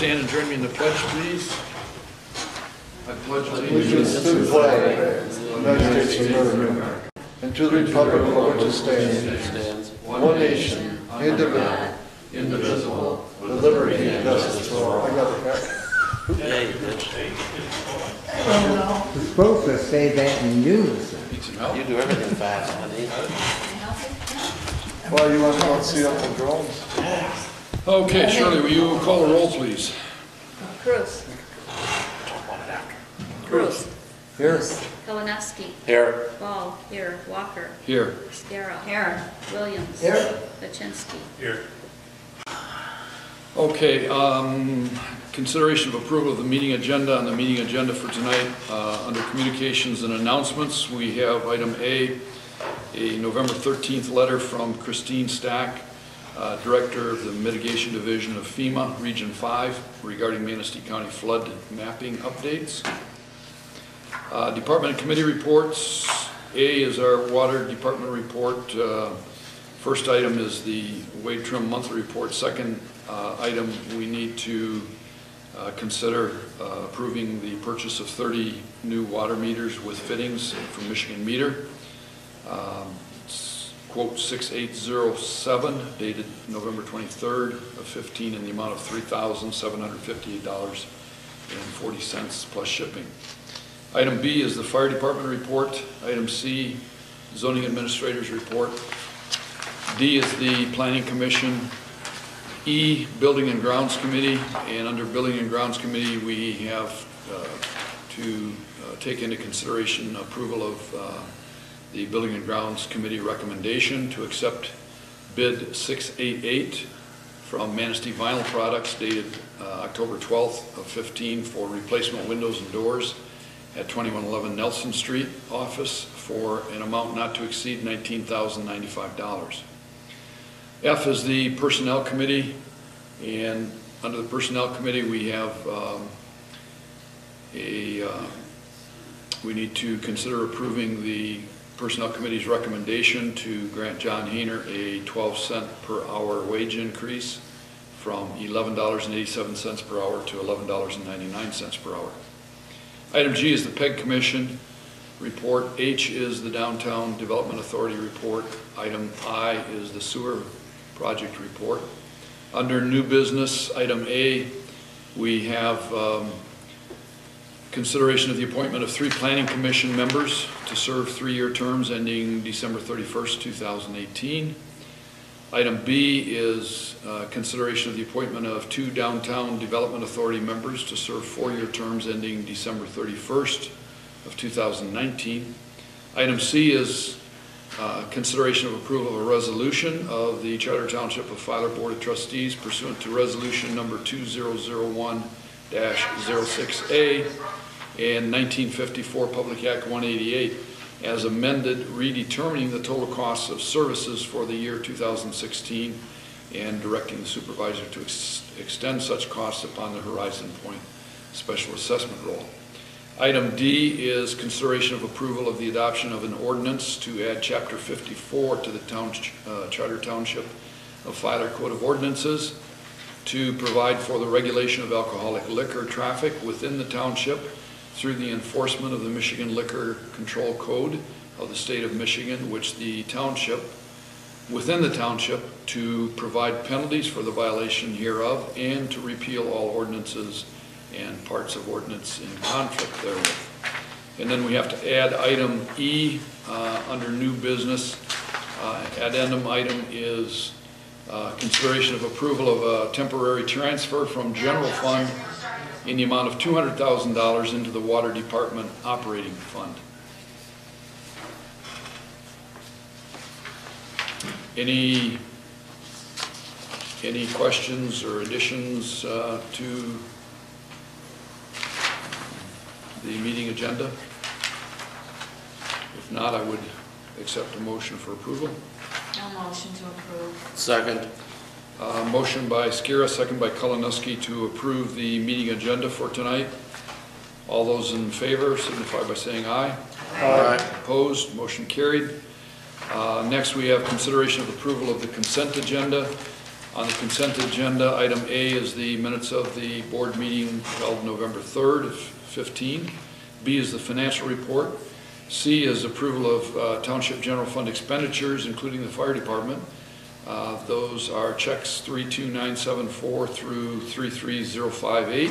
stand and join me in the pledge, please. I pledge allegiance to the flag of the United States of America and to the republic for which it stands, one nation, indivisible, with liberty and justice for all. I got it. You're supposed to say that in unison. You do everything fast, honey. Well, you want to see Uncle Drones? Okay, Shirley, will you call the roll, please? Cruz. Cruz. Here. Kalinowski. Here. Ball. Here. Walker. Here. Scarrow. Here. Williams. Here. Baczynski. Here. Okay, consideration of approval of the meeting agenda. On the meeting agenda for tonight, under communications and announcements, we have item A November 13th letter from Christine Stack, Director of the Mitigation Division of FEMA, Region 5, regarding Manistee County flood mapping updates. Department and committee reports. A is our water department report. First item is the Wade Trim monthly report. Second item, we need to consider approving the purchase of 30 new water meters with fittings from Michigan Meter. It's quote 6807, dated November 23rd of 15 in the amount of $3,758.40 plus shipping. Item B is the fire department report. Item C, zoning administrator's report. D is the planning commission. E, building and grounds committee. And under building and grounds committee, we have to take into consideration approval of the building and grounds committee recommendation to accept bid 688 from Manistee Vinyl Products, dated October 12th of 15, for replacement windows and doors at 2111 Nelson Street office for an amount not to exceed $19,095. F is the personnel committee, and under the personnel committee we have we need to consider approving the personnel committee's recommendation to grant John Hayner a 12-cent per hour wage increase from $11.87 per hour to $11.99 per hour. Item G is the PEG Commission report. H is the Downtown Development Authority report. Item I is the sewer project report. Under new business, item A, we have consideration of the appointment of 3 planning commission members to serve 3-year terms ending December 31st, 2018. Item B is consideration of the appointment of 2 Downtown Development Authority members to serve 4-year terms ending December 31st of 2019. Item C is consideration of approval of a resolution of the Charter Township of Filer Board of Trustees pursuant to resolution number 2001-06A and 1954 Public Act 188 as amended, redetermining the total costs of services for the year 2016 and directing the supervisor to extend such costs upon the Horizon Point special assessment roll. Item D is consideration of approval of the adoption of an ordinance to add Chapter 54 to the Charter Township of Filer Code of Ordinances to provide for the regulation of alcoholic liquor traffic within the township through the enforcement of the Michigan Liquor Control Code of the state of Michigan, which the township, within the township, to provide penalties for the violation hereof and to repeal all ordinances and parts of ordinance in conflict therewith. And then we have to add item E under new business. Addendum item is consideration of approval of a temporary transfer from general fund in the amount of $200,000 into the water department operating fund. Any questions or additions to the meeting agenda? If not, I would accept a motion for approval. No motion to approve. Second. Motion by Skira, second by Kalinowski to approve the meeting agenda for tonight. All those in favor signify by saying aye. Aye. Opposed, motion carried. Next we have consideration of approval of the consent agenda. On the consent agenda, item A is the minutes of the board meeting held November 3rd of 15. B is the financial report. C is approval of Township General Fund expenditures, including the fire department. Those are checks 32974 through 33058,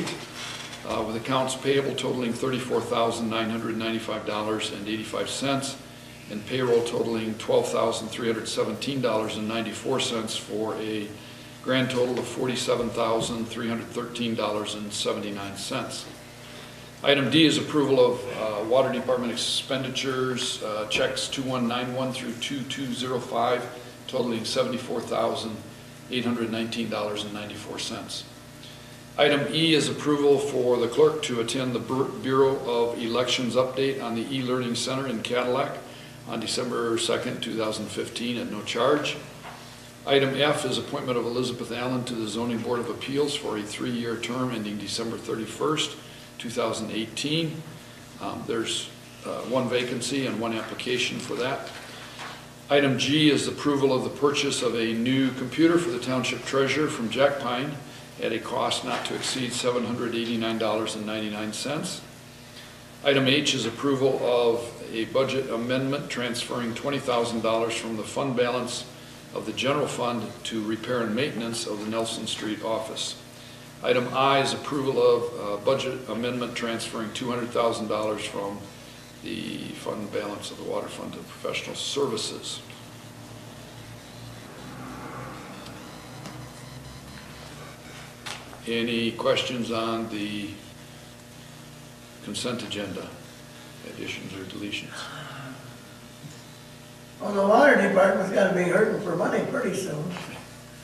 with accounts payable totaling $34,995.85 and payroll totaling $12,317.94 for a grand total of $47,313.79. Item D is approval of water department expenditures, checks 2191 through 2205, totaling $74,819.94. Item E is approval for the clerk to attend the Bureau of Elections update on the e-learning center in Cadillac on December 2nd, 2015 at no charge. Item F is appointment of Elizabeth Allen to the Zoning Board of Appeals for a 3-year term ending December 31st, 2018. There's one vacancy and one application for that. Item G is approval of the purchase of a new computer for the Township Treasurer from Jack Pine at a cost not to exceed $789.99. Item H is approval of a budget amendment transferring $20,000 from the fund balance of the general fund to repair and maintenance of the Nelson Street office. Item I is approval of budget amendment transferring $200,000 from the fund balance of the water fund to professional services. Any questions on the consent agenda? Additions or deletions? Well, the water department's gotta be hurting for money pretty soon.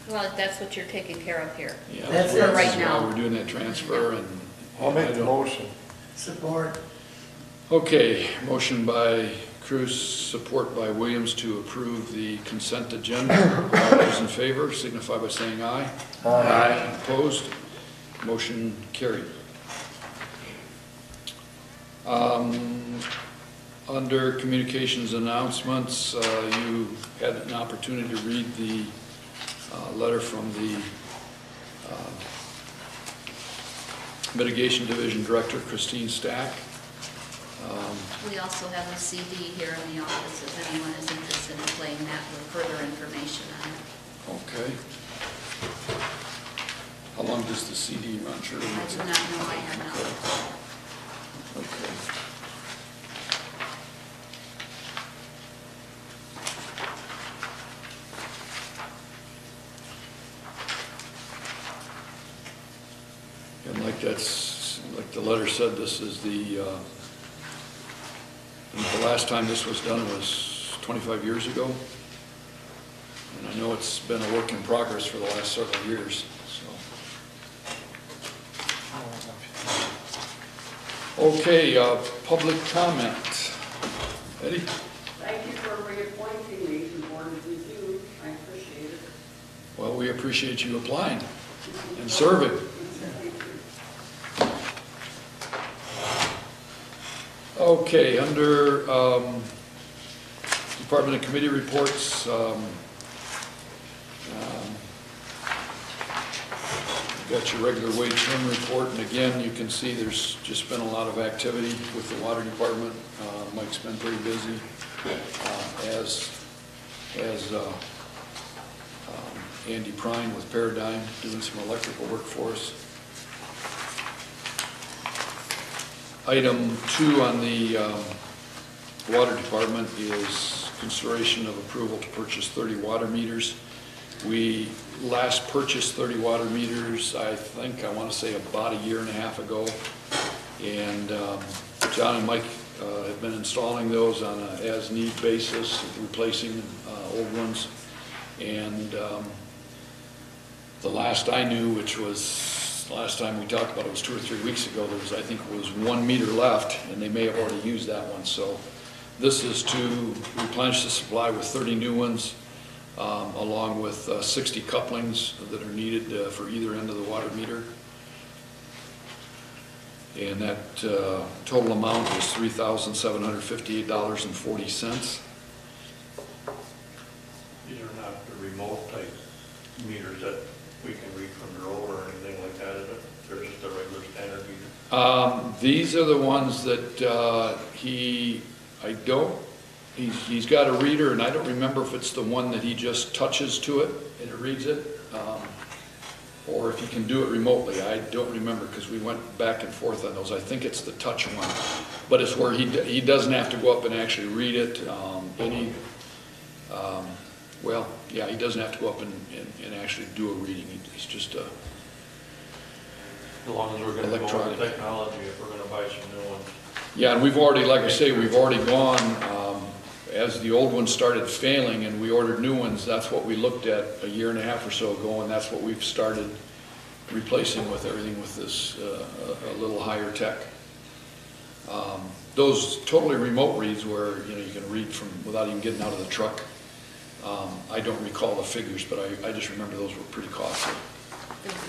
Well, that's what you're taking care of here. Yeah, That's for right that's why now. we're doing that transfer, and I'll make the motion. Support. okay, motion by Cruz, support by Williams to approve the consent agenda. All those in favor signify by saying aye. Aye. Opposed? Motion carried. Under communications announcements, you had an opportunity to read the letter from the Mitigation Division Director, Christine Stack. We also have a CD here in the office if anyone is interested in playing that with further information on it. Okay. How long does the CD run? Sure. I do not know, I have not. Okay. And like the letter said, this is the last time this was done was 25 years ago. And I know it's been a work in progress for the last several years, so. Okay, public comment. Eddie? Thank you for reappointing me to the Board of Review. I appreciate it. Well, we appreciate you applying and serving. Okay, under Department and Committee reports, got your regular wage term report, and again, you can see there's just been a lot of activity with the water department. Mike's been pretty busy, as Andy Prine with Paradigm doing some electrical work for us. Item 2 on the water department is consideration of approval to purchase 30 water meters. We last purchased 30 water meters, I want to say about a year and a half ago. And John and Mike have been installing those on an as-need basis, replacing old ones. And the last I knew, which was the last time we talked about it was 2 or 3 weeks ago, there was, I think it was 1 meter left, and they may have already used that one. So this is to replenish the supply with 30 new ones, along with 60 couplings that are needed for either end of the water meter. And that total amount is $3,758.40. These are not the remote type meters that These are the ones that he's got a reader, and I don't remember if it's the one that he just touches to it and it reads it, or if he can do it remotely. I don't remember because we went back and forth on those. I think it's the touch one, but it's where he doesn't have to go up and actually read it. Well, yeah, he doesn't have to go up and actually do a reading. It's just As long as we're gonna go with electronic. the technology, if we're gonna buy some new ones. Yeah, and we've already, like I say, we've already gone, as the old ones started failing and we ordered new ones, that's what we looked at a year and a half or so ago, and that's what we've started replacing with everything with this, a little higher tech. Those totally remote reads where, you know, you can read from, without even getting out of the truck. I don't recall the figures, but I just remember those were pretty costly.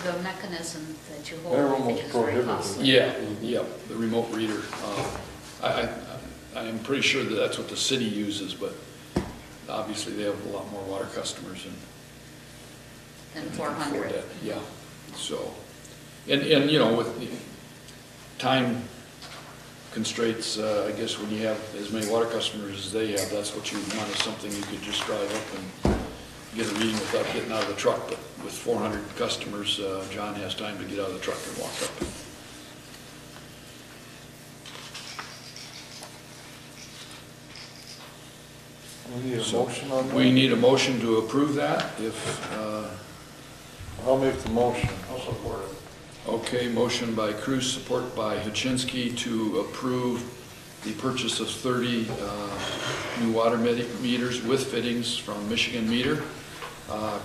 The mechanism that you They're hold, I almost think, is very prohibitive. costly. Yeah, the remote reader. I'm pretty sure that that's what the city uses, but obviously they have a lot more water customers and Than can afford 400. that. Yeah, so, and you know, with the time constraints, I guess when you have as many water customers as they have, that's what you want, is something you could just drive up and get a reading without getting out of the truck. But with 400 customers, John has time to get out of the truck and walk up. We need a So, motion on that? We need a motion to approve that, if, I'll make the motion. I'll support it. okay, motion by Cruz, support by Hachinsky to approve the purchase of 30 new water meters with fittings from Michigan Meter.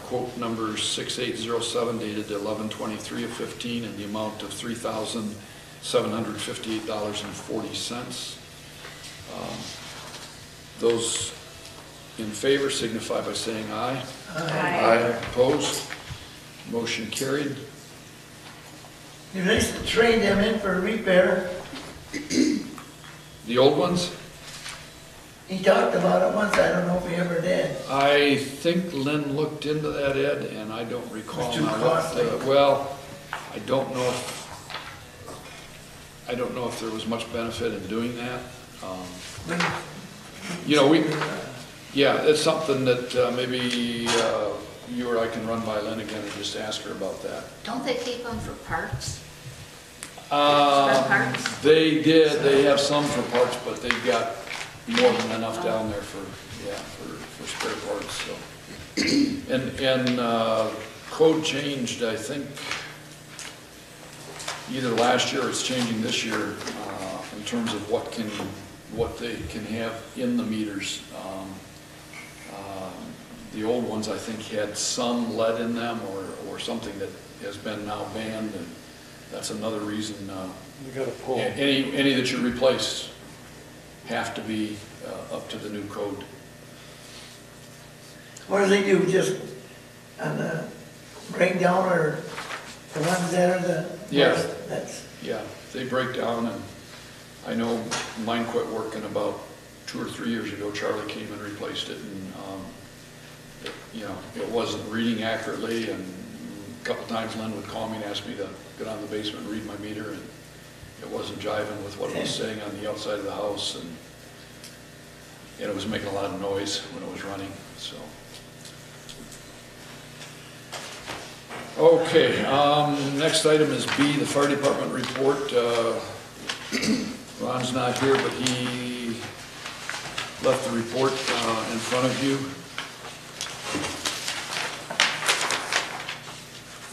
Quote number 6807 dated 11/23/15 in the amount of $3,758.40. Those in favor signify by saying aye. Aye. Opposed? Motion carried. You used to trade them in for repair. The old ones? He talked about it once, I don't know if he ever did. I think Lynn looked into that, Ed, and I don't recall. It's too now what, costly. Well, I don't know if there was much benefit in doing that. You know, yeah, it's something that maybe you or I can run by Lynn again and just ask her about that. Don't they keep them for parks? Parks? They did, they have some for parts, but they've got more than enough down there for spare parts, so. And code changed, I think, either last year or it's changing this year, in terms of what they can have in the meters. The old ones, I think, had some lead in them or something that has been now banned, and that's another reason, You gotta pull. any that you replace have to be up to the new code. What do they do, just on the breakdown or the ones that are the Yeah. worst? That's, Yeah, they break down, and I know mine quit working about 2 or 3 years ago. Charlie came and replaced it, and it wasn't reading accurately, and a couple times Lynn would call me and ask me to go down to the basement and read my meter, and it wasn't jiving with what it was saying on the outside of the house, and it was making a lot of noise when it was running, so. Okay, next item is B, the fire department report. Ron's not here, but he left the report in front of you.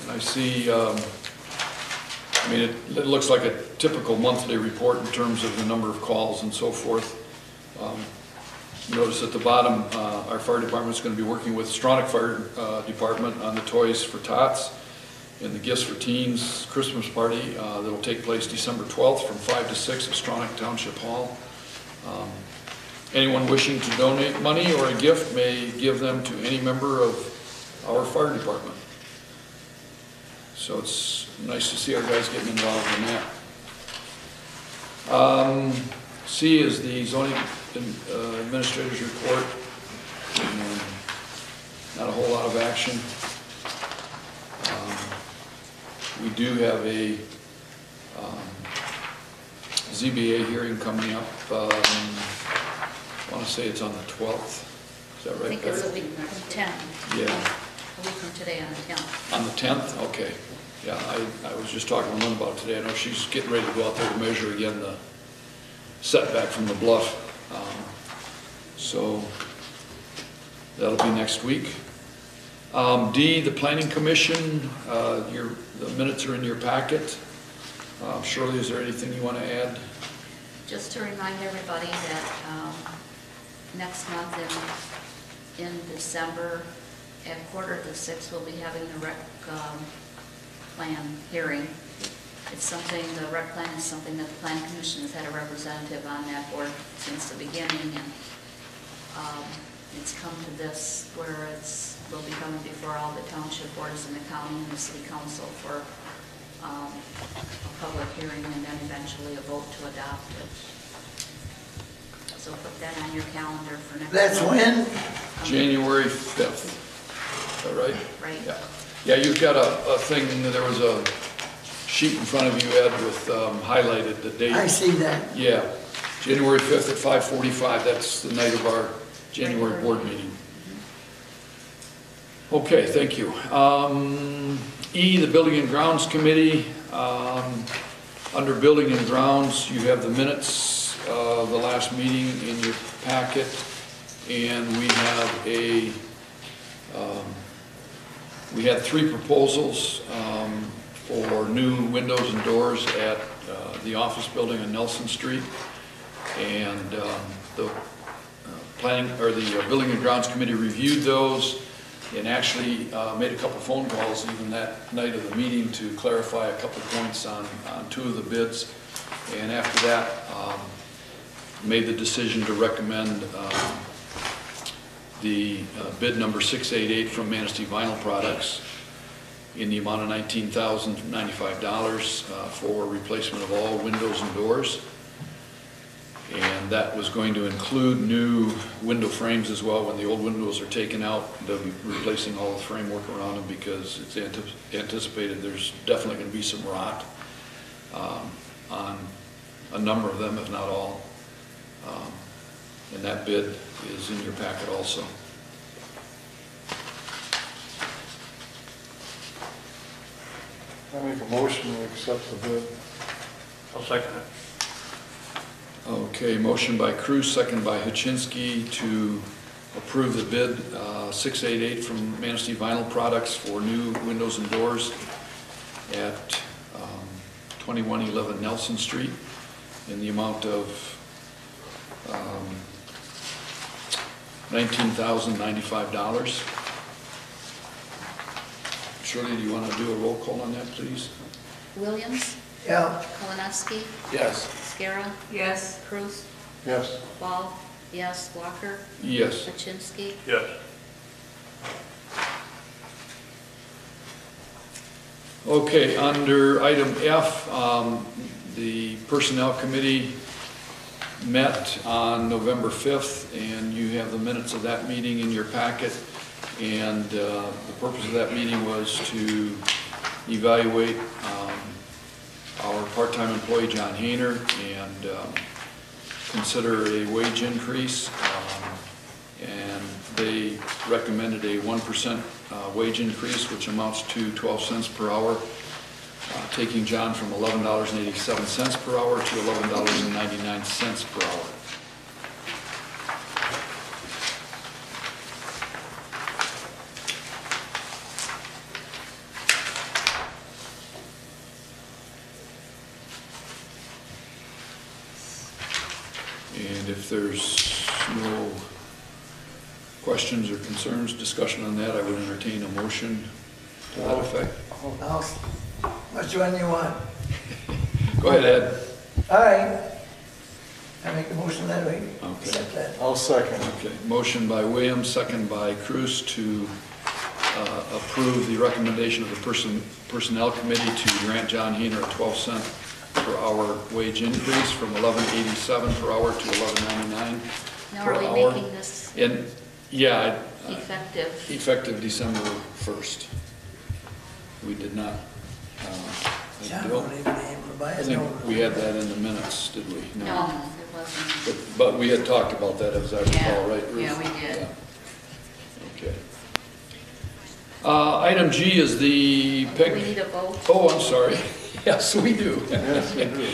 And I see, it looks like a typical monthly report in terms of the number of calls and so forth. Notice at the bottom, our fire department is going to be working with Stronach Fire Department on the Toys for Tots and the Gifts for Teens Christmas party that'll take place December 12th from 5 to 6 at Stronach Township Hall. Anyone wishing to donate money or a gift may give them to any member of our fire department. So it's nice to see our guys getting involved in that. C is the zoning administrator's report. Not a whole lot of action. We do have a ZBA hearing coming up, I want to say it's on the 12th. Is that I right? think it's a week from 10. Yeah. A week from today on the 10th. On the 10th? Okay. Yeah, I was just talking to Lynn about it today. I know she's getting ready to go out there to measure again the setback from the bluff. So that'll be next week. D, the Planning Commission, the minutes are in your packet. Shirley, is there anything you want to add? Just to remind everybody that next month in December, at 5:45, we'll be having the rec plan hearing. It's something, the rec plan is something that the Planning Commission has had a representative on that board since the beginning, and it's come to this where we'll be coming before all the township boards in the county and the city council for a public hearing and then eventually a vote to adopt it. So put that on your calendar for next month. That's when? January 5th. Is that right? Right. Yeah. Yeah, you've got a thing, there was a sheet in front of you, Ed, with highlighted the date. I see that. Yeah, January 5th at 5:45, that's the night of our January board meeting. Okay, thank you. E, the Building and Grounds Committee. Under Building and Grounds, you have the minutes of the last meeting in your packet, and we had 3 proposals for new windows and doors at the office building on Nelson Street, and the Building and Grounds Committee reviewed those and actually made a couple phone calls even that night of the meeting to clarify a couple points on 2 of the bids, and after that made the decision to recommend the bid number 688 from Manistee Vinyl Products in the amount of $19,095 for replacement of all windows and doors. And that was going to include new window frames as well. When the old windows are taken out, they'll be replacing all the framework around them because it's anticipated there's definitely going to be some rot on a number of them, if not all. And that bid is in your packet also. I make a motion to accept the bid. I'll second it. Okay, motion by Cruz, second by Hachinsky to approve the bid 688 from Manistee Vinyl Products for new windows and doors at 2111 Nelson Street in the amount of $19,095. Shirley, do you want to do a roll call on that, please? Williams, Yeah. Kalinowski, Yes. Scarra, Yes. Cruz, Yes. Ball, yes, Walker, Yes. Kaczynski. Yes. Okay, under item F, the Personnel Committee met on November 5th, and you have the minutes of that meeting in your packet. And the purpose of that meeting was to evaluate our part-time employee, John Hayner, and consider a wage increase. And they recommended a 1% wage increase, which amounts to 12 cents per hour, taking John from $11.87 per hour to $11.99 per hour. And if there's no questions or concerns, discussion on that, I would entertain a motion to that effect. Which one you want? Go ahead, Ed. All right. I make a motion that way. Okay. Accept that. I'll second. Okay, motion by Williams, second by Cruz to approve the recommendation of the Personnel Committee to grant John Hayner a 12-cent per hour wage increase from $11.87 per hour to $11.99 Now, per are we hour. making this And, yeah, effective? effective December 1st. We did not, John Bill? won't even name for by I his think own. we had that in the minutes, did we But we had talked about that, as I recall, right, Ruth? Yeah, we did. Yeah. Okay. Item G is the PEG. We need a vote. Oh, I'm sorry. Yes, we do. Yes, we do.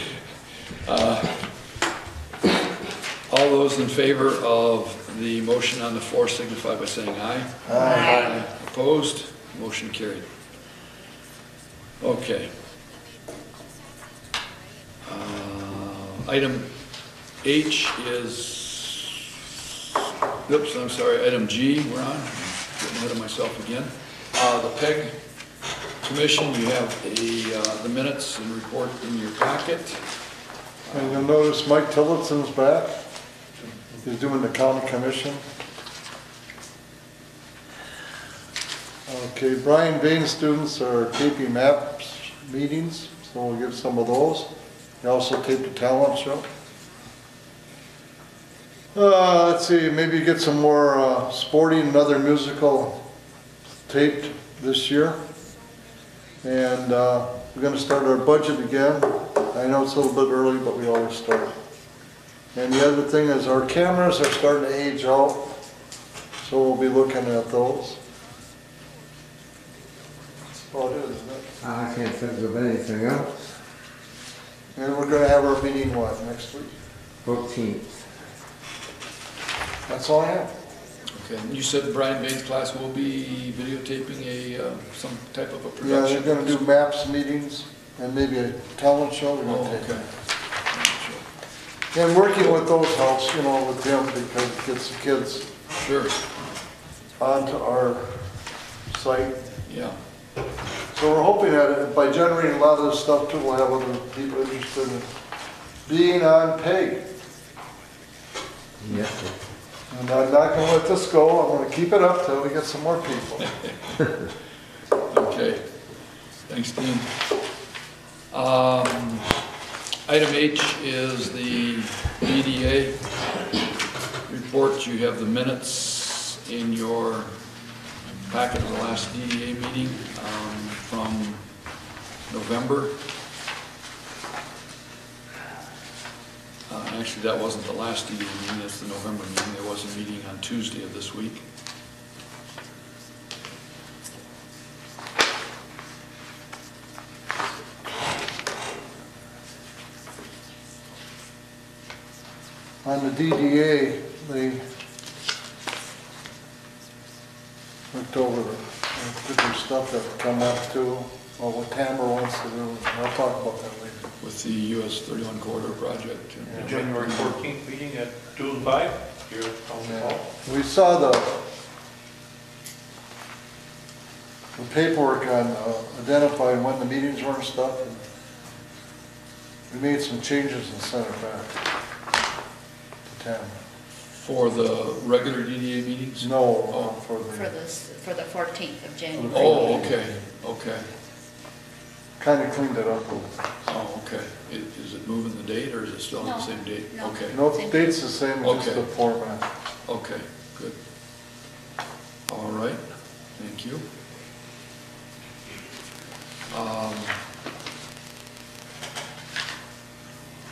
All those in favor of the motion on the floor signify by saying aye. Aye. Opposed? Motion carried. Okay. Item H is, oops, I'm sorry, item G we're on. Getting ahead of myself again. The PEG Commission, you have the minutes and report in your packet. And you'll notice Mike Tillotson's back. He's doing the county commission. Okay, Brian Bain students are taping maps meetings, so we'll give some of those. He also taped a talent show. Let's see, maybe get some more sporting and other musical taped this year. And we're gonna start our budget again. I know it's a little bit early, but we always start. And the other thing is our cameras are starting to age out, so we'll be looking at those. That's about it, isn't it? I can't think of anything else. And we're gonna have our meeting, what, next week? 14th. That's all I have. Okay, and you said Brian Bain's class will be videotaping some type of a Yeah, production? they're gonna do maps meetings and maybe a talent show. We're Oh, gonna tape okay. it. And working with those helps, you know, with them because it gets the kids Sure, onto our site. yeah. So we're hoping that by generating a lot of this stuff too, we'll have other people interested in being on PEG. Yes. And I'm not gonna let this go, I'm gonna keep it up till we get some more people. Okay, thanks, Dean. Item H is the EDA report. You have the minutes in your packet of the last DDA meeting from November. Actually, that wasn't the last DDA meeting, that's the November meeting. There was a meeting on Tuesday of this week. On the DDA, they looked over the different stuff that come up too, or what Tamara wants to do. I'll talk about that later. With the US 31 corridor project. The January 14th meeting at 2 and 5, here at Township Hall. We saw the paperwork on identifying when the meetings were and stuff, and we made some changes and sent it back to Tamara. For the regular DDA meetings? No, for For the 14th of January. Oh, okay, okay. kind of cleaned it up a little. Oh, okay. Is it moving the date, or is it still on the No, same date? no. Okay, No, the date's the same, just Okay. the format. okay, good. All right, thank you.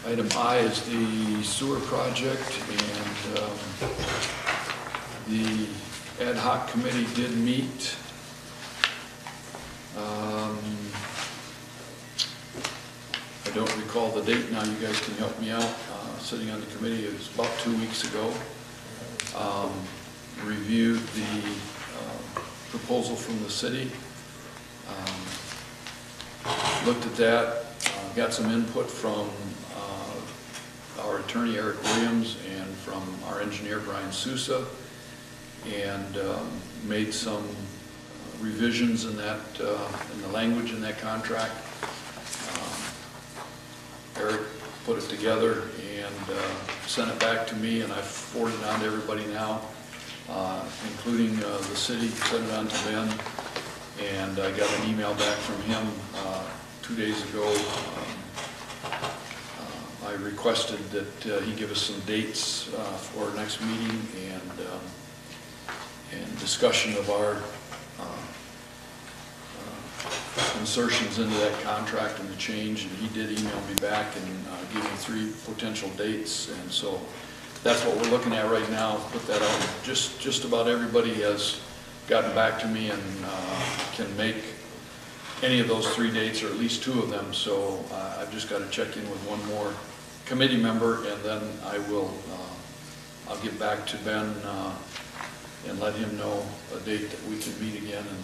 Item I is the sewer project, and the ad hoc committee did meet. I don't recall the date now, you guys can help me out. Sitting on the committee, it was about 2 weeks ago. Reviewed the proposal from the city. Looked at that, got some input from our attorney Eric Williams and from our engineer Brian Sousa, and made some revisions in that, in the language in that contract. Eric put it together and sent it back to me, and I forwarded it on to everybody now, including the city, sent it on to Ben, and I got an email back from him 2 days ago. I requested that he give us some dates for our next meeting and discussion of our insertions into that contract and the change, and he did email me back and give me 3 potential dates, and so that's what we're looking at right now, put that out. Just about everybody has gotten back to me and can make any of those 3 dates, or at least 2 of them, so I've just got to check in with one more committee member, and then I will, I'll get back to Ben and let him know a date that we can meet again. And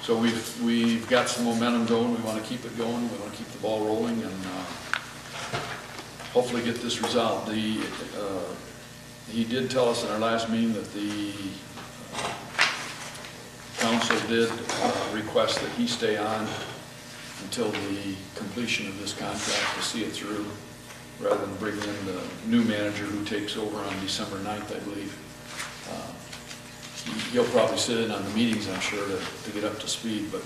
so we've got some momentum going. We want to keep it going. We want to keep the ball rolling, and hopefully get this resolved. He did tell us in our last meeting that the council did request that he stay on until the completion of this contract to see it through, rather than bringing in the new manager who takes over on December 9th, I believe. He'll probably sit in on the meetings, I'm sure, to get up to speed, but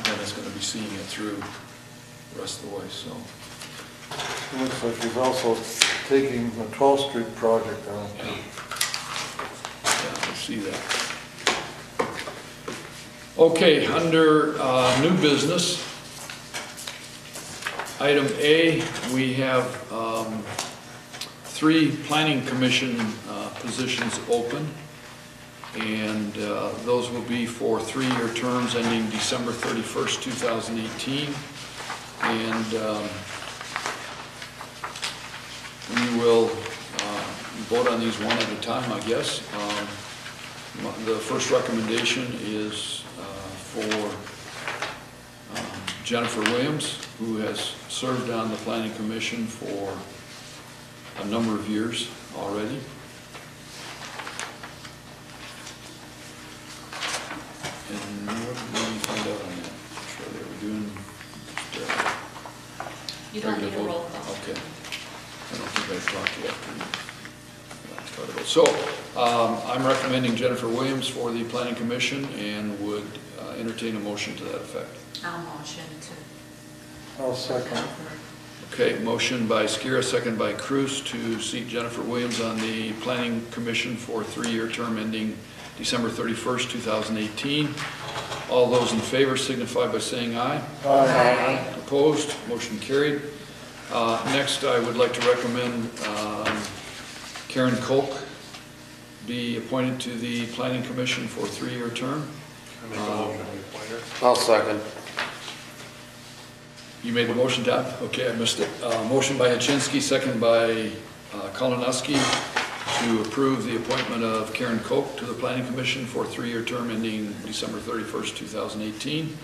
Ben is going to be seeing it through the rest of the way, so. It looks like he's also taking the 12th Street project on. Yeah, I see that. Okay, under new business, item A, we have 3 planning commission positions open, and those will be for 3-year terms ending December 31st, 2018. And we will vote on these one at a time, I guess. The first recommendation is for Jennifer Williams, who has served on the Planning Commission for a number of years already. And what did we find out on that? Sure, they were doing. You don't need a roll call. Okay. I don't think I talked to you after you. So, I'm recommending Jennifer Williams for the Planning Commission and would entertain a motion to that effect. I'll motion to. I'll second. Okay, motion by Skira, second by Cruz to seat Jennifer Williams on the Planning Commission for a 3-year term ending December 31st, 2018. All those in favor signify by saying aye. Aye. Opposed? Motion carried. Next, I would like to recommend Karen Kolk be appointed to the Planning Commission for a 3-year term. I make a motion to appoint her. I'll second. You made the motion, Tom? Okay, I missed it. Motion by Hachinsky, second by Kolonowski to approve the appointment of Karen Koch to the Planning Commission for a 3-year term ending December 31st, 2018.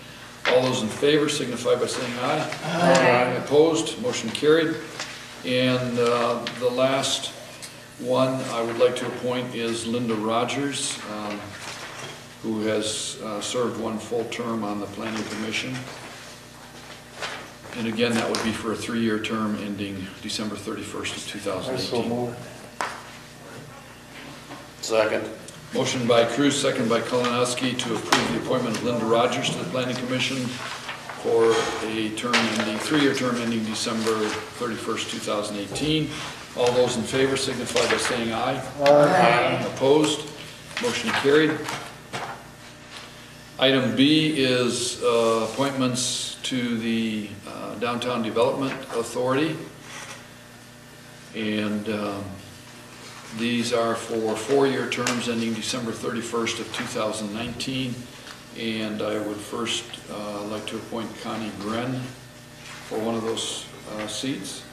All those in favor signify by saying aye. Aye. Opposed? Motion carried. And the last one I would like to appoint is Linda Rogers, who has served 1 full term on the Planning Commission. And again, that would be for a 3-year term ending December 31st of 2018. I so moved. Second. Motion by Cruz, second by Kolonowski to approve the appointment of Linda Rogers to the Planning Commission for a term ending, 3-year term ending December 31st, 2018. All those in favor signify by saying aye. Aye. Opposed? Motion carried. Item B is appointments to the Downtown Development Authority. And these are for 4-year terms ending December 31st of 2019. And I would first like to appoint Connie Gren for one of those seats.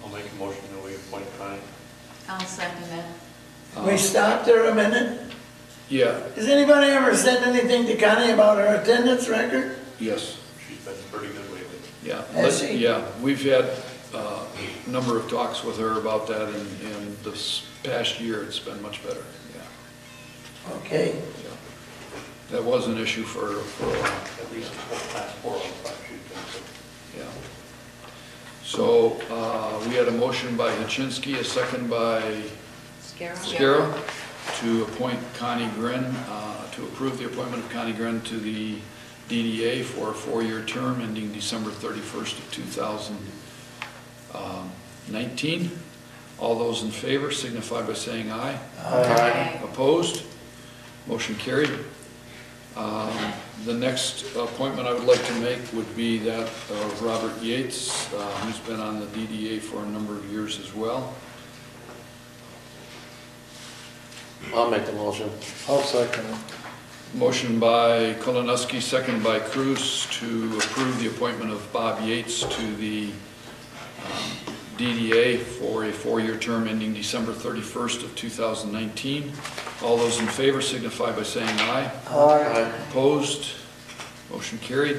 I'll make a motion that we appoint Connie. I'll second that. We stop there a minute. Yeah, Has anybody ever said anything to Connie about her attendance record? yes, She's been pretty good lately. yeah. Has she? Yeah, we've had a number of talks with her about that, and this past year it's been much better, yeah. Okay. Yeah. That was an issue for a while. At least last 4 on 5 she's been good. Yeah. So, we had a motion by Hachinsky, a second by Scarrow, to appoint Connie Gren, to approve the appointment of Connie Gren to the DDA for a 4-year term ending December 31st of 2019. All those in favor signify by saying aye. Aye. Opposed? Motion carried. The next appointment I would like to make would be that of Robert Yates, who's been on the DDA for a number of years as well. I'll make the motion. I'll second it. Motion by Kolonoski, second by Cruz, to approve the appointment of Bob Yates to the DDA for a 4-year term ending December 31st of 2019. All those in favor signify by saying aye. Aye. Opposed? Motion carried.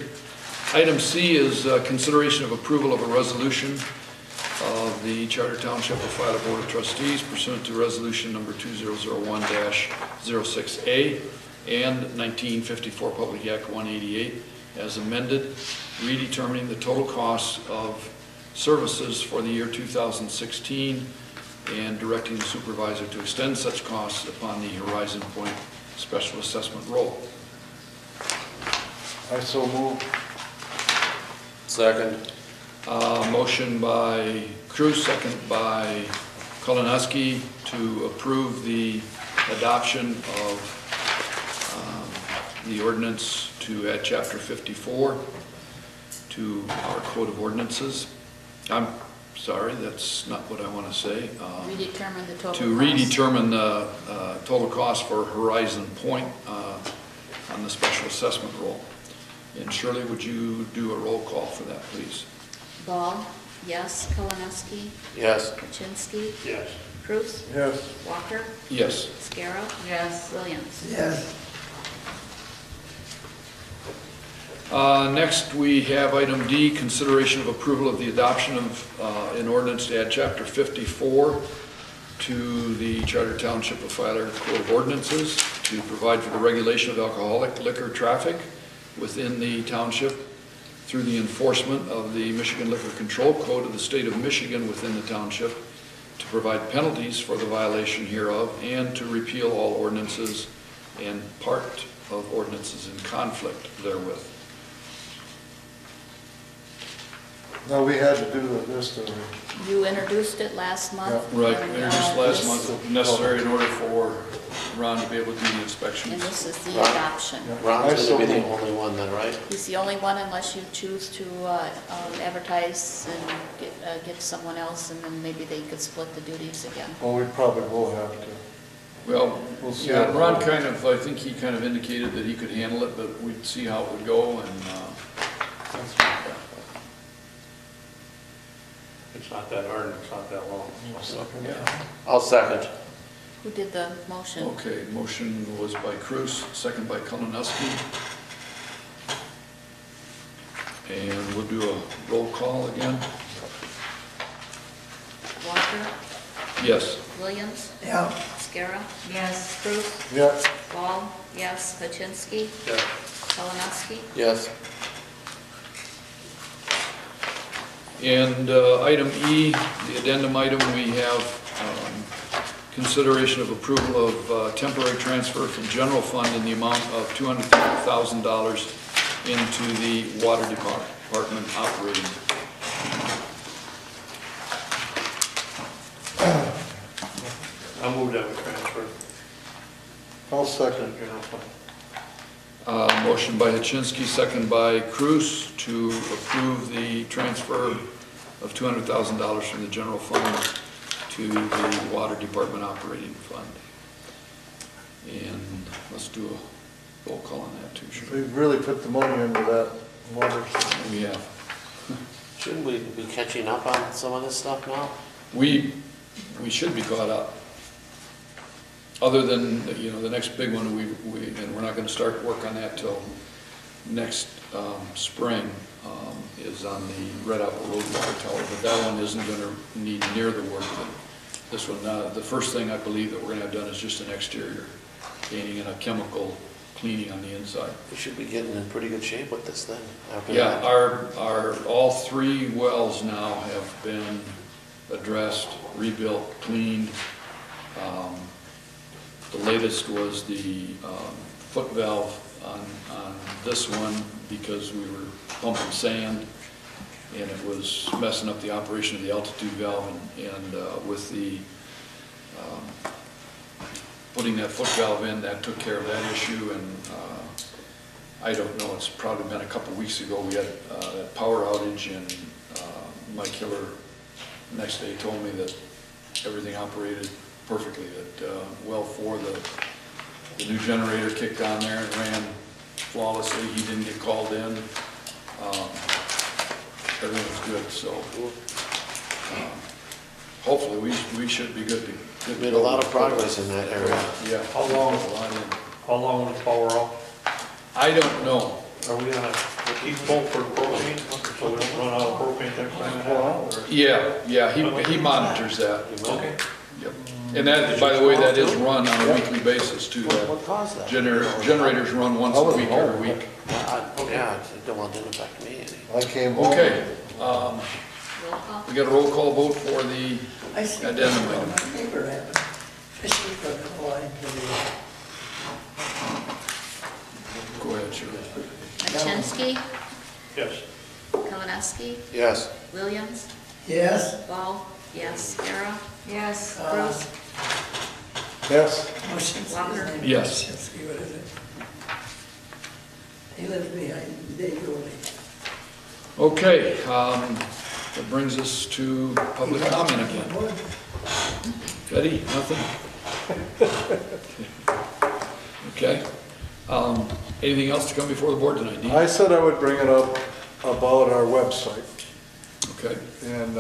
Item C is consideration of approval of a resolution of the Charter Township of Filer Board of Trustees pursuant to resolution number 2001-06A and 1954 Public Act 188 as amended, redetermining the total costs of services for the year 2016 and directing the supervisor to extend such costs upon the Horizon Point Special Assessment Roll. I so move. Second. Motion by Cruz, second by Kolonoski to approve the adoption of the ordinance to add Chapter 54 to our Code of Ordinances. I'm sorry, that's not what I want to say. Redetermine the total cost. To redetermine the total cost for Horizon Point on the special assessment roll. And Shirley, would you do a roll call for that, please? Ball, yes. Kolonoski, Yes. Kaczynski, Yes. Cruz, Yes. Walker, Yes. Scarrow. Yes. Williams. Yes. Next, we have item D, consideration of approval of the adoption of an ordinance to add Chapter 54 to the Charter Township of Filer Code of Ordinances to provide for the regulation of alcoholic liquor traffic within the township through the enforcement of the Michigan Liquor Control Code of the State of Michigan within the township, to provide penalties for the violation hereof, and to repeal all ordinances and part of ordinances in conflict therewith. Now, we had to do this, didn't we? You introduced it last month. Right, and, introduced last this- month, necessary in order for Ron to be able to do the And inspections. this is the Right. adoption. Yeah. Ron's I so gonna be the move. only one then, right? He's the only one unless you choose to advertise and get someone else, and then maybe they could split the duties again. Well, we probably will have to. Well, We'll see yeah, how it Ron goes. kind of, I think he kind of indicated that he could handle it, but we'd see how it would go, and, It's not that hard and it's not that long. yeah. I'll second. Who did the motion? Okay, motion was by Cruz, second by Kolonoski. And we'll do a roll call again. Walker, Yes. Williams, Yeah. Scarrow. Yes. Cruz, Yeah, Ball, yes. Kaczynski, Yeah. Kolonoski. Yes. And item E, the addendum item, we have consideration of approval of temporary transfer from general fund in the amount of $200,000 into the water department operating. I'll move that we transfer. I'll second. General fund. Motion by Hachinsky, second by Cruz, to approve the transfer of $200,000 from the general fund to the water department operating fund. And let's do a roll call on that too, We sure. really put the money into that water. We have. Shouldn't we be catching up on some of this stuff now? We should be caught up. Other than, you know, the next big one, and we're not gonna start work on that till next spring, is on the Red Apple Road water tower, but that one isn't gonna need near the work that this one. The first thing I believe that we're gonna have done is just an exterior painting and a chemical cleaning on the inside. We should be getting in pretty good shape with this then. after Yeah, that. all three wells now have been addressed, rebuilt, cleaned. The latest was the foot valve on this one because we were pumping sand and it was messing up the operation of the altitude valve, and with the putting that foot valve in, that took care of that issue, and I don't know, it's probably been a couple weeks ago, we had that power outage, and Mike Hiller next day told me that everything operated perfectly, that well 4, the new generator kicked on there and ran flawlessly. He didn't get called in. Everything was good, so hopefully we should be good to Made a lot of progress in that area. Yeah. How long? A lot in. How long will the power off? I don't know. Are we gonna keep full for propane, so we don't run out of propane next time it happens? or- Yeah, he monitors that. Okay. Yep. And that, by the way, that is run on a weekly basis too. What caused that? Generators run once a week, every week. Yeah, it didn't affect me any. I came home. Okay, Roll call? we got a roll call vote for the I see addendum on item. my paper happened. Fishing for the line to Go ahead, Shirley. Machinsky, Yes. Kalineski, Yes. Williams, the, yes, Ball, yes, Sarah, Yes. Bruce, Yes, motion. Walker. Yes. Let's see, what is it? He lives behind Dave Goldie. Okay, that brings us to public comment again. Betty, nothing? Okay. Anything else to come before the board tonight, Dean? I said I would bring it up about our website. Okay. And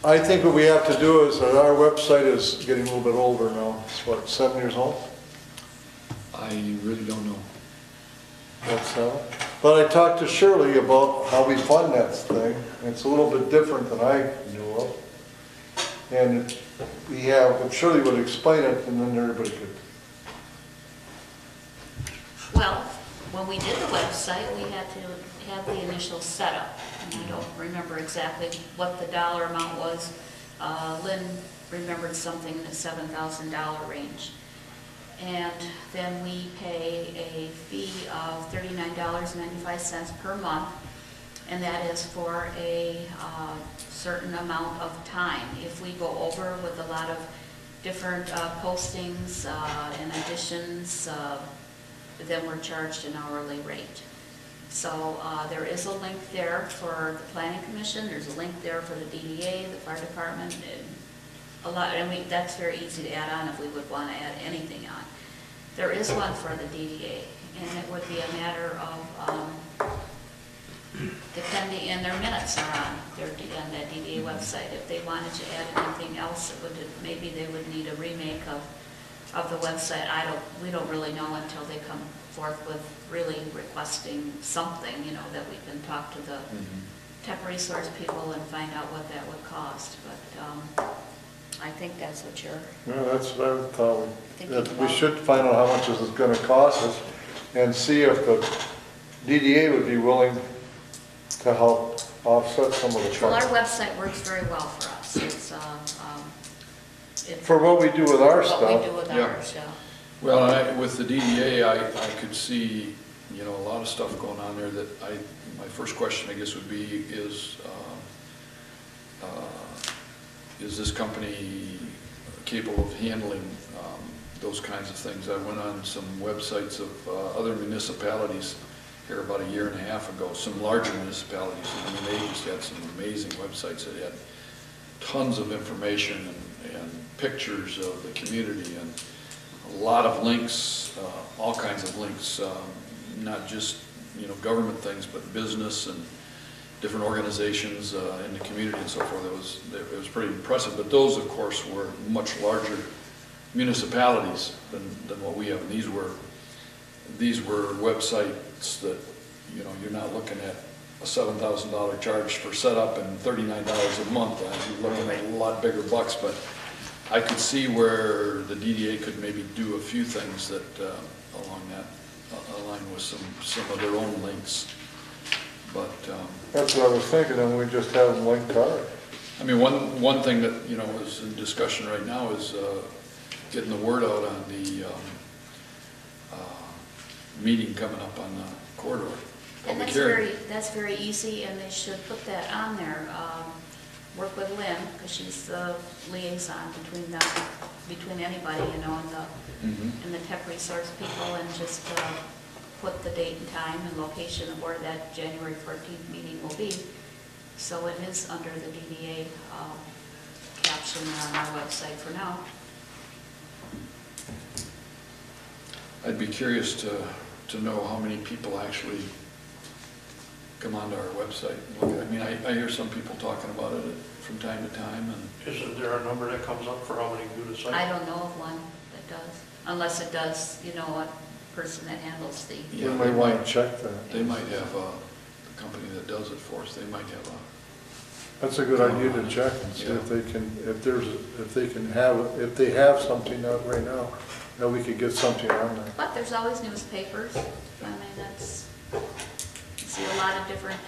I think what we have to do is that our website is getting a little bit older now. It's what, 7 years old? I really don't know. That's 7. But I talked to Shirley about how we fund that thing. It's a little bit different than I knew of. And we have, if Shirley would explain it, and then everybody could. Well, when we did the website, we had to have the initial setup. And I don't remember exactly what the dollar amount was. Lynn remembered something in the $7,000 range. And then we pay a fee of $39.95 per month, and that is for a certain amount of time. If we go over with a lot of different postings and additions, then we're charged an hourly rate. So there is a link there for the Planning Commission, there's a link there for the DDA, the Fire Department, and a lot, and that's very easy to add on if we would want to add anything on. There is one for the DDA, and it would be a matter of depending, and their minutes are on that DDA website. If they wanted to add anything else, it would, maybe they would need a remake of the website. We don't really know until they come forth with really requesting something, you know, that we can talk to the tech resource people and find out what that would cost. But I think that's what you're, Yeah, that's what I thought. Thinking That we about. should find out how much this is gonna cost us and see if the DDA would be willing to help offset some of the well, our costs. website works very well for us. It's, For what we do with our what we stuff. do with Yeah. ours, yeah. Well, with the DDA, I could see, you know, a lot of stuff going on there that my first question, I guess, would be is this company capable of handling those kinds of things? I went on some websites of other municipalities here about a year and a half ago, some larger municipalities. I mean, they just had some amazing websites that had tons of information and pictures of the community and a lot of links, all kinds of links, not just, you know, government things, but business and different organizations in the community and so forth. It was pretty impressive. But those, of course, were much larger municipalities than what we have. And these were websites that, you know, you're not looking at a $7,000 charge for setup and $39 a month. You're looking at a lot bigger bucks. But I could see where the DDA could maybe do a few things that along that align with some of their own links. But That's what I was thinking, and we just have them linked to ours. I mean, one thing that, you know, is in discussion right now is getting the word out on the meeting coming up on the corridor. And Public hearing. that's very easy, and they should put that on there. Work with Lynn, because she's the liaison between anybody, you know, and the tech resource people, and just put the date and time and location of where that January 14th meeting will be. So it is under the DDA caption on our website for now. I'd be curious to know how many people actually come onto our website and look at it. I mean, I hear some people talking about it from time to time, and Isn't there a number that comes up for how many view the site? I don't know of one that does, unless it does, you know, a person that handles the, We might want to check that. they might have the company that does it for us, they might have That's a good idea to check and see if they can, if they have something out right now, that we could get something on there. but there's always newspapers. I mean, that's, you see a lot of different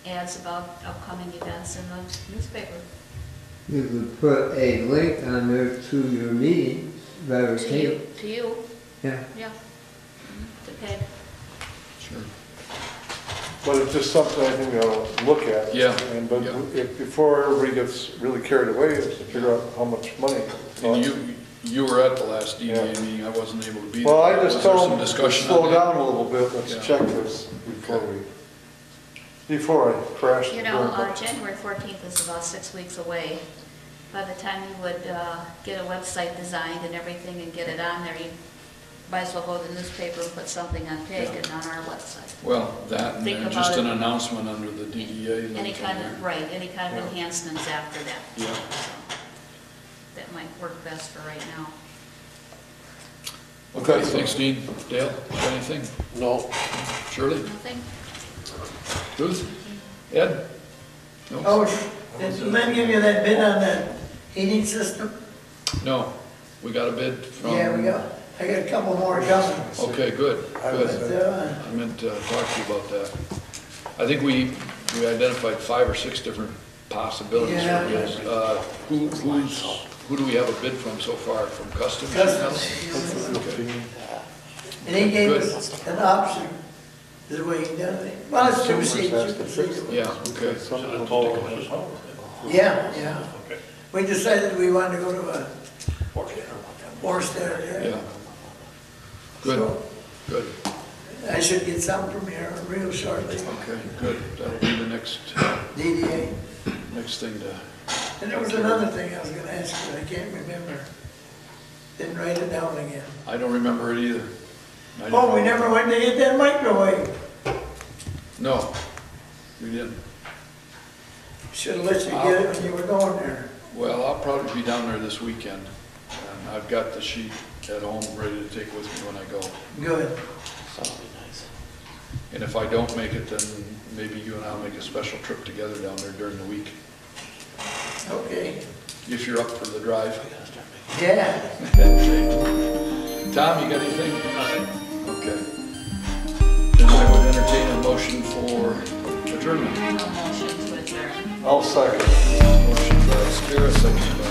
ads about upcoming events in the newspaper. You could put a link on there to your meetings, rather To than, you, to you, yeah. yeah. To pay. sure. But it's just something I think we ought to look at. Yeah, And, but yeah. if, before everybody gets really carried away, is to figure out how much money it And costs. you were at the last DDA Yeah. meeting, I wasn't able to be there. Well, I Was just there told some them, discussion slow on that? down a little bit, let's Yeah. check this before I crash. You the know, board. January 14th is about 6 weeks away. By the time you would get a website designed and everything and get it on there, you might as well go to the newspaper and put something on page and on our website. Well, that, and Think then about just an it. announcement under the DDA link Any in kind there. of, right, any kind of Yeah. enhancements after that. Yeah. So, that might work best for right now. Okay, thanks, Dean. Dale, got anything? No, Shirley? Nothing? Ruth? Ed? No? Oh, did Lynn give you that bid on that heating system? No, we got a bid from... Yeah, I got a couple more coming. Okay, good, But, good. I meant to talk to you about that. I think we identified 5 or 6 different possibilities Yeah. for bids. Who do we have a bid from so far? From Customs? Customs. Okay. And he gave Good. us an option, the way he done it. Well, it's two seats, you can see. Yeah, okay. Is it a total of this house? Yeah, yeah. Okay. We decided we wanted to go to a Okay. horse there, Yeah. Good, So, good. I should get some from here real shortly, Okay, good. That'll be the next DDA. thing to... And there was another thing I was gonna ask you, I can't remember. Didn't write it down again. I don't remember it either. I Oh, we didn't- never went to get that microwave. No, we didn't. Should've let you get it when you were going there. Well, I'll probably be down there this weekend, and I've got the sheet at home ready to take with me when I go. Good. that'll be nice. And if I don't make it, then maybe you and I'll make a special trip together down there during the week, Okay. if you're up for the drive. We gotta start making. Yeah. Tom, you got anything? Okay. Then I would entertain a motion for adjournment. No motion to adjourn. I'll second. Motion by Scara, second by